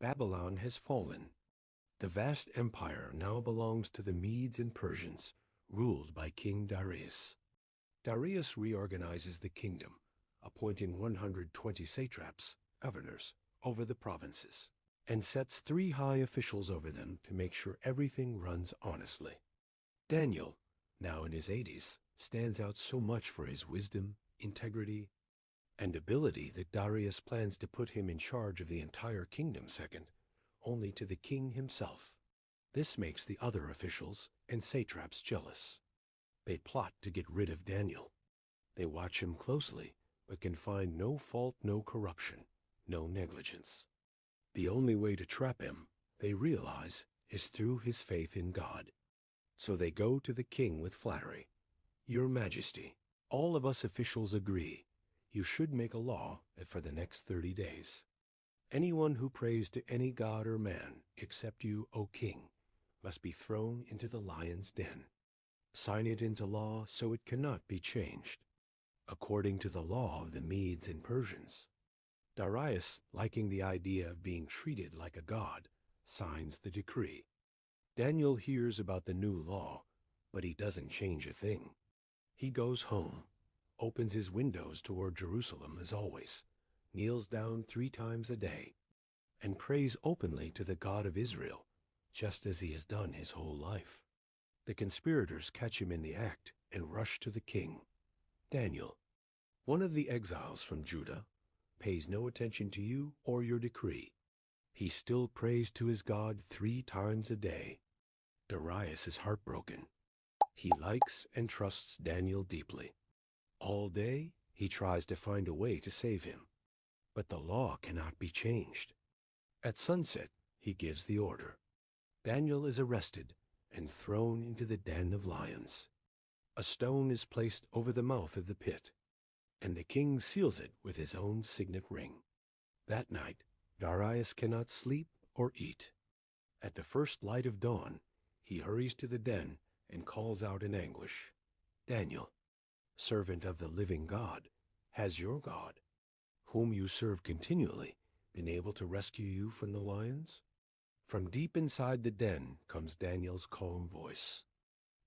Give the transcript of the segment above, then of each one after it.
Babylon has fallen. The vast empire now belongs to the Medes and Persians, ruled by King Darius. Darius reorganizes the kingdom, appointing 120 satraps, governors, over the provinces, and sets 3 high officials over them to make sure everything runs honestly. Daniel, now in his 80s, stands out so much for his wisdom, integrity, and ability that Darius plans to put him in charge of the entire kingdom second, only to the king himself. This makes the other officials and satraps jealous. They plot to get rid of Daniel. They watch him closely, but can find no fault, no corruption, no negligence. The only way to trap him, they realize, is through his faith in God. So they go to the king with flattery. Your Majesty, all of us officials agree. You should make a law that for the next 30 days, anyone who prays to any god or man except you, O king, must be thrown into the lion's den. Sign it into law so it cannot be changed, according to the law of the Medes and Persians. Darius, liking the idea of being treated like a god, signs the decree. Daniel hears about the new law, but he doesn't change a thing. He goes home, opens his windows toward Jerusalem as always, kneels down 3 times a day, and prays openly to the God of Israel, just as he has done his whole life. The conspirators catch him in the act and rush to the king. Daniel, one of the exiles from Judah, pays no attention to you or your decree. He still prays to his God 3 times a day. Darius is heartbroken. He likes and trusts Daniel deeply. All day he tries to find a way to save him, but the law cannot be changed. At sunset he gives the order. Daniel is arrested and thrown into the den of lions. A stone is placed over the mouth of the pit, and the king seals it with his own signet ring. That night, Darius cannot sleep or eat. At the first light of dawn, he hurries to the den and calls out in anguish, Daniel, servant of the living God, has your God, whom you serve continually, been able to rescue you from the lions? From deep inside the den comes Daniel's calm voice.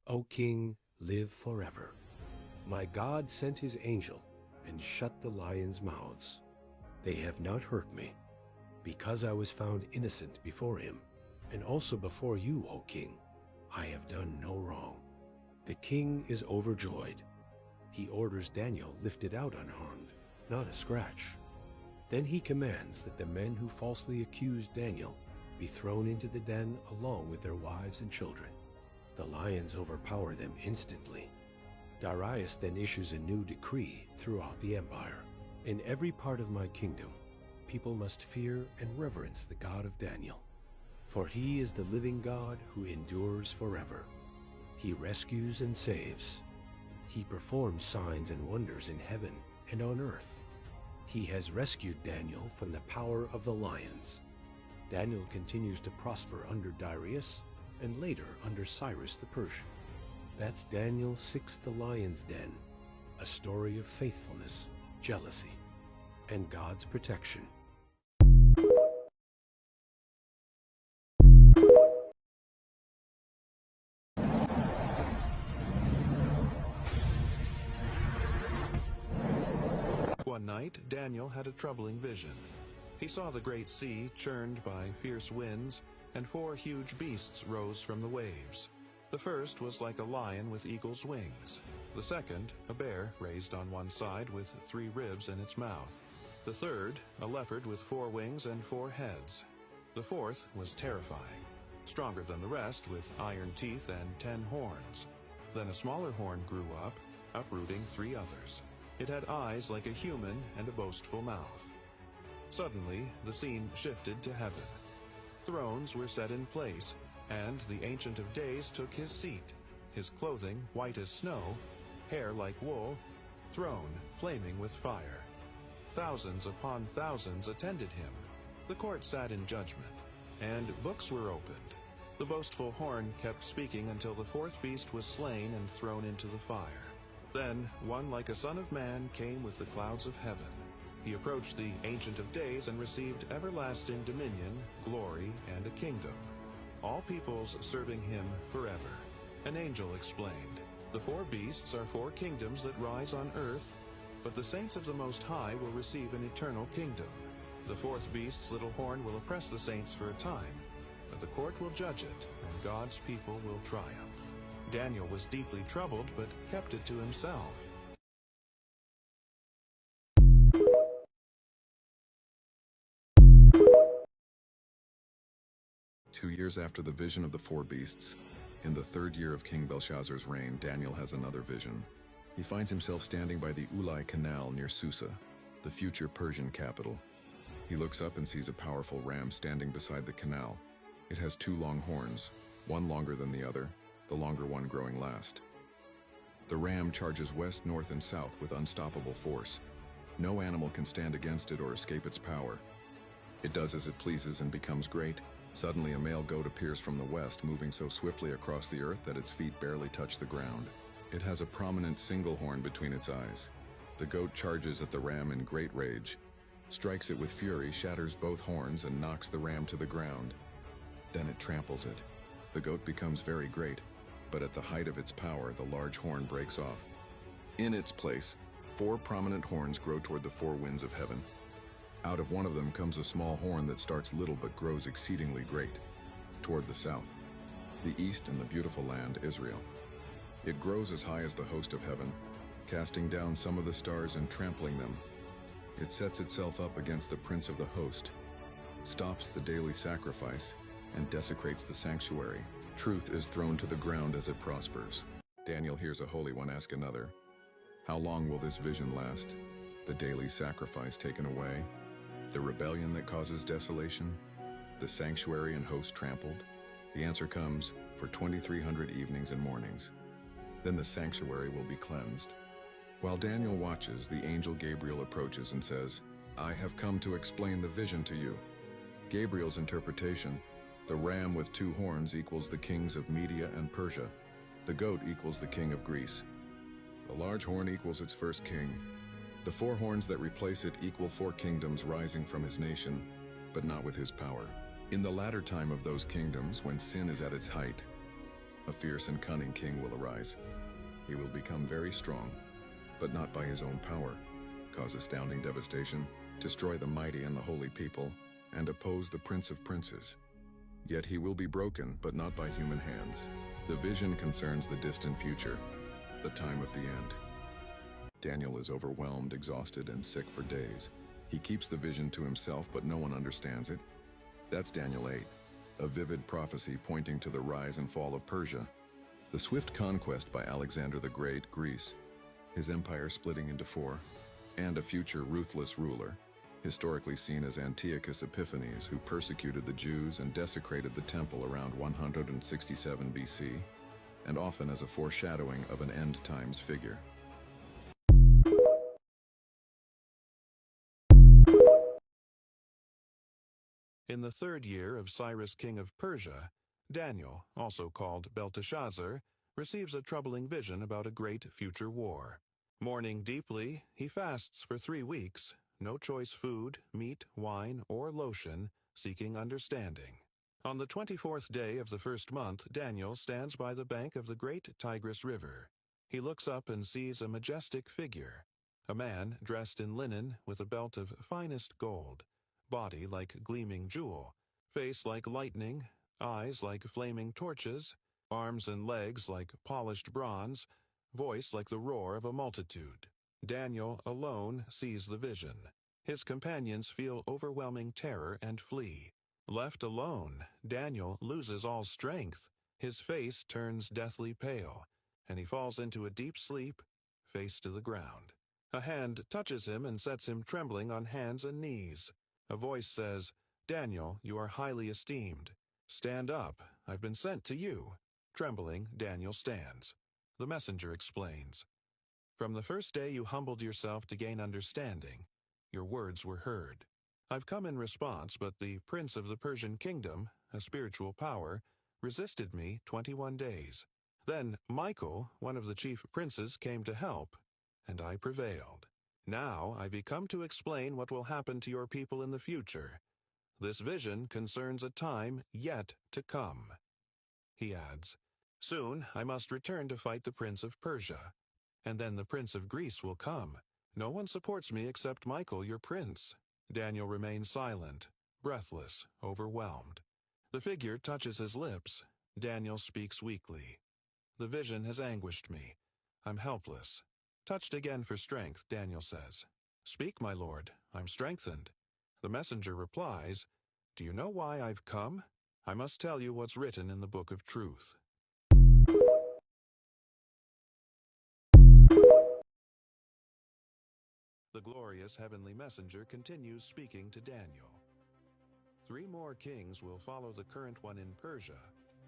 O king, live forever. My God sent his angel and shut the lions' mouths. They have not hurt me, because I was found innocent before him, and also before you, O king. I have done no wrong. The king is overjoyed. He orders Daniel lifted out unharmed, not a scratch. Then he commands that the men who falsely accused Daniel be thrown into the den along with their wives and children. The lions overpower them instantly. Darius then issues a new decree throughout the empire. In every part of my kingdom, people must fear and reverence the God of Daniel, for he is the living God who endures forever. He rescues and saves. He performs signs and wonders in heaven and on earth. He has rescued Daniel from the power of the lions. Daniel continues to prosper under Darius and later under Cyrus the Persian. That's Daniel's 6th The Lion's Den, a story of faithfulness, jealousy, and God's protection. One night, Daniel had a troubling vision. He saw the great sea churned by fierce winds, and 4 huge beasts rose from the waves. The first was like a lion with eagle's wings. The second, a bear raised on one side with 3 ribs in its mouth. The third, a leopard with 4 wings and 4 heads. The fourth was terrifying, stronger than the rest with iron teeth and 10 horns. Then a smaller horn grew up, uprooting 3 others. It had eyes like a human and a boastful mouth. Suddenly, the scene shifted to heaven. Thrones were set in place, and the Ancient of Days took his seat, his clothing white as snow, hair like wool, throne flaming with fire. Thousands upon thousands attended him. The court sat in judgment, and books were opened. The boastful horn kept speaking until the 4th beast was slain and thrown into the fire. Then one like a son of man came with the clouds of heaven. He approached the Ancient of Days and received everlasting dominion, glory, and a kingdom. All peoples serving him forever. An angel explained, "The four beasts are four kingdoms that rise on earth, but the saints of the Most High will receive an eternal kingdom. The fourth beast's little horn will oppress the saints for a time, but the court will judge it, and God's people will triumph." Daniel was deeply troubled, but kept it to himself. Two years after the vision of the four beasts, in the third year of King Belshazzar's reign, Daniel has another vision. He finds himself standing by the Ulai Canal near Susa, the future Persian capital. He looks up and sees a powerful ram standing beside the canal. It has two long horns, one longer than the other, the longer one growing last. The ram charges west, north, and south with unstoppable force. No animal can stand against it or escape its power. It does as it pleases and becomes great. Suddenly, a male goat appears from the west, moving so swiftly across the earth that its feet barely touch the ground. It has a prominent single horn between its eyes. The goat charges at the ram in great rage, strikes it with fury, shatters both horns, and knocks the ram to the ground. Then it tramples it. The goat becomes very great, but at the height of its power, the large horn breaks off. In its place, four prominent horns grow toward the four winds of heaven. Out of one of them comes a small horn that starts little but grows exceedingly great, toward the south, the east, and the beautiful land, Israel. It grows as high as the host of heaven, casting down some of the stars and trampling them. It sets itself up against the prince of the host, stops the daily sacrifice, and desecrates the sanctuary. Truth is thrown to the ground as it prospers. Daniel hears a holy one ask another, "How long will this vision last? The daily sacrifice taken away? The rebellion that causes desolation? The sanctuary and host trampled?" The answer comes, "For 2,300 evenings and mornings. Then the sanctuary will be cleansed." While Daniel watches, the angel Gabriel approaches and says, "I have come to explain the vision to you." Gabriel's interpretation: the ram with two horns equals the kings of Media and Persia. The goat equals the king of Greece. The large horn equals its first king. The four horns that replace it equal four kingdoms rising from his nation, but not with his power. In the latter time of those kingdoms, when sin is at its height, a fierce and cunning king will arise. He will become very strong, but not by his own power, cause astounding devastation, destroy the mighty and the holy people, and oppose the Prince of Princes. Yet he will be broken, but not by human hands. The vision concerns the distant future, the time of the end. Daniel is overwhelmed, exhausted, and sick for days. He keeps the vision to himself, but no one understands it. That's Daniel 8, a vivid prophecy pointing to the rise and fall of Persia, the swift conquest by Alexander the Great, Greece, his empire splitting into four, and a future ruthless ruler, historically seen as Antiochus Epiphanes, who persecuted the Jews and desecrated the temple around 167 BC, and often as a foreshadowing of an end times figure. In the third year of Cyrus king of Persia, Daniel, also called Belteshazzar, receives a troubling vision about a great future war. Mourning deeply, he fasts for 3 weeks, no choice food, meat, wine, or lotion, seeking understanding. On the 24th day of the first month, Daniel stands by the bank of the great Tigris River. He looks up and sees a majestic figure, a man dressed in linen with a belt of finest gold, body like gleaming jewel, face like lightning, eyes like flaming torches, arms and legs like polished bronze, voice like the roar of a multitude. Daniel alone sees the vision. His companions feel overwhelming terror and flee. Left alone, Daniel loses all strength. His face turns deathly pale, and he falls into a deep sleep, face to the ground. A hand touches him and sets him trembling on hands and knees. A voice says, "Daniel, you are highly esteemed. Stand up, I've been sent to you." Trembling, Daniel stands. The messenger explains, "From the first day you humbled yourself to gain understanding, your words were heard. I've come in response, but the prince of the Persian kingdom, a spiritual power, resisted me 21 days. Then Michael, one of the chief princes, came to help, and I prevailed. Now I become to explain what will happen to your people in the future. This vision concerns a time yet to come." He adds, "Soon I must return to fight the Prince of Persia, and then the Prince of Greece will come. No one supports me except Michael, your prince." Daniel remains silent, breathless, overwhelmed. The figure touches his lips. Daniel speaks weakly. "The vision has anguished me. I'm helpless." Touched again for strength, Daniel says, "Speak, my lord, I'm strengthened." The messenger replies, "Do you know why I've come? I must tell you what's written in the book of truth." The glorious heavenly messenger continues speaking to Daniel. 3 more kings will follow the current one in Persia,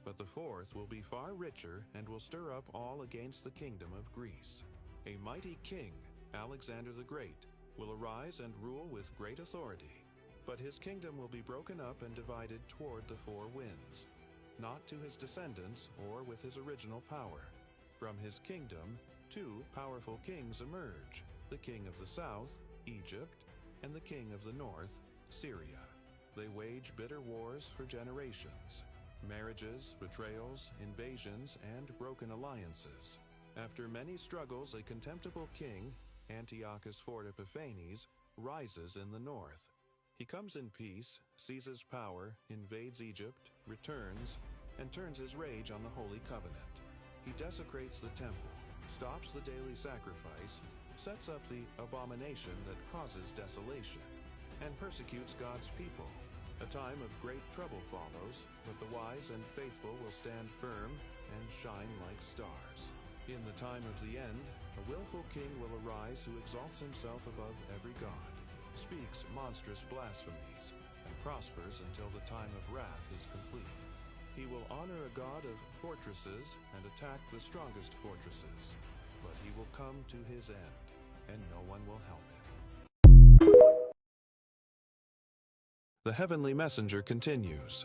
but the 4th will be far richer and will stir up all against the kingdom of Greece. A mighty king, Alexander the Great, will arise and rule with great authority, but his kingdom will be broken up and divided toward the 4 winds, not to his descendants or with his original power. From his kingdom, 2 powerful kings emerge, the king of the south, Egypt, and the king of the north, Syria. They wage bitter wars for generations. Marriages, betrayals, invasions, and broken alliances. After many struggles, a contemptible king, Antiochus IV Epiphanes, rises in the north. He comes in peace, seizes power, invades Egypt, returns, and turns his rage on the Holy Covenant. He desecrates the temple, stops the daily sacrifice, sets up the abomination that causes desolation, and persecutes God's people. A time of great trouble follows, but the wise and faithful will stand firm and shine like stars. In the time of the end, a willful king will arise who exalts himself above every god, speaks monstrous blasphemies, and prospers until the time of wrath is complete. He will honor a god of fortresses and attack the strongest fortresses, but he will come to his end, and no one will help him. The heavenly messenger continues.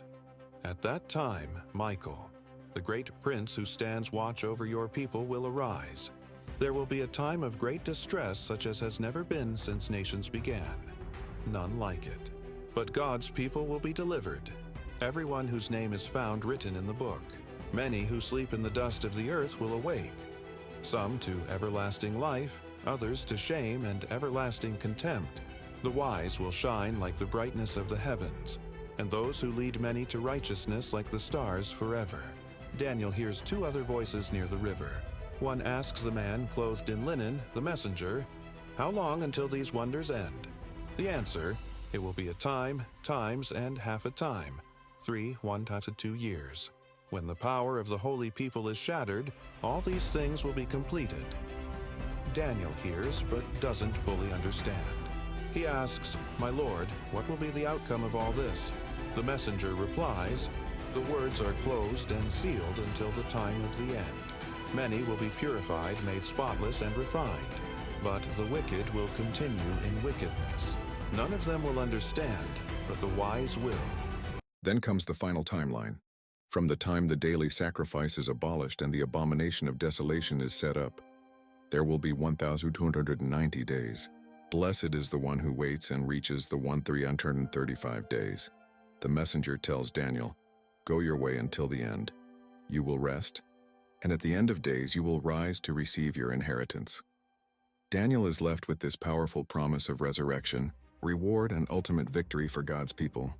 At that time, Michael, the great prince who stands watch over your people, will arise. There will be a time of great distress such as has never been since nations began. None like it. But God's people will be delivered. Everyone whose name is found written in the book. Many who sleep in the dust of the earth will awake. Some to everlasting life, others to shame and everlasting contempt. The wise will shine like the brightness of the heavens, and those who lead many to righteousness like the stars forever. Daniel hears 2 other voices near the river. One asks the man clothed in linen, the messenger, "How long until these wonders end?" The answer, "It will be a time, times, and half a time, 3 1 to 2 years. When the power of the holy people is shattered, all these things will be completed." Daniel hears, but doesn't fully understand. He asks, "My lord, what will be the outcome of all this?" The messenger replies, "The words are closed and sealed until the time of the end. Many will be purified, made spotless, and refined, but the wicked will continue in wickedness. None of them will understand, but the wise will." Then comes the final timeline. From the time the daily sacrifice is abolished and the abomination of desolation is set up, there will be 1,290 days. Blessed is the one who waits and reaches the 1,335 days. The messenger tells Daniel, "Go your way until the end. You will rest, and at the end of days you will rise to receive your inheritance." Daniel is left with this powerful promise of resurrection, reward, and ultimate victory for God's people.